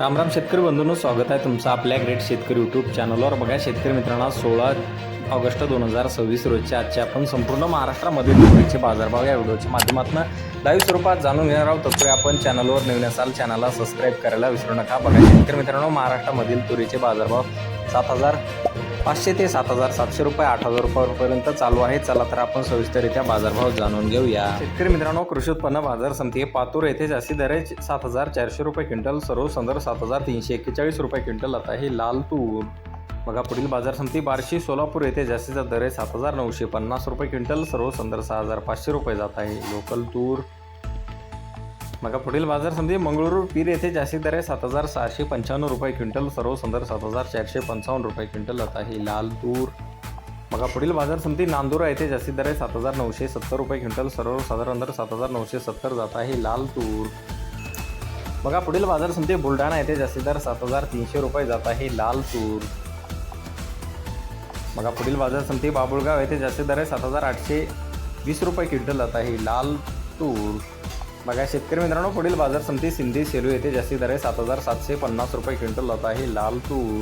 राम राम शेतकरी बंधूंनो, स्वागत आहे तुमचं आपल्या ग्रेट शेतकरी यूट्यूब चॅनलवर। बघा शेतकरी मित्रांनो, 16 ऑगस्ट 2026 रोजच्या आजच्या आपण संपूर्ण महाराष्ट्रामध्ये तुरीचे बाजारभाव या व्हिडिओच्या माध्यमातून लाईव्ह स्वरूपात जाणून घेणार आहोत। तत्पूर्वी आपण चॅनलवर नवीन असाल चॅनलला सबस्क्राईब करायला विसरू नका। बघा शेतकरी मित्रांनो, महाराष्ट्रामधील तुरीचे बाजारभाव 7,500 ते 7,700 रुपये 8,000 रुपयांपर्यंत चालू आहे। चला तर आपण सविस्तररित्या बाजारभाव जाणून घेऊया। शेतकरी मित्रांनो, कृषी उत्पन्न बाजार समिती पातूर येथे जास्ती दर आहे 7,400 रुपये क्विंटल, सर्व संदर्भ 7,341 रुपये क्विंटल आता ही लाल तूर। बघा पुढील बाजार समिती बार्शी सोलापूर येथे जास्तीचा दर आहे 7,950 रुपये क्विंटल, सर्व संदर्भ 6,500 रुपये जात आहे लोकल तूर। बघा पुढील बाजार समिती मंगळूर पीर येथे जास्तीत दर आहे 7,695 रुपये क्विंटल, सर्व संदर्भ 7,455 रुपये क्विंटल आता ही लाल तूर। बघा पुढील बाजार समिती नांदुरा येथे जास्तीत दर आहे 7,970 रुपये क्विंटल, सर्व साधारण दर 7,970 जात आहे लाल तूर। बघा पुढील बाजार समिती बुलढाणा येथे जास्तीत दर 7,300 रुपये जात आहे लाल तूर। बघा पुढील बाजार समिती बाबुळगाव येथे जास्तीत दर आहे 7,820 रुपये क्विंटल जात आहे लाल तूर। बघा शेतकरी मित्रांनो, पुढील बाजार समिती सिंधी सेलू येथे जास्तीत दर आहे 7,750 रुपये क्विंटल जात आहे लाल तूर।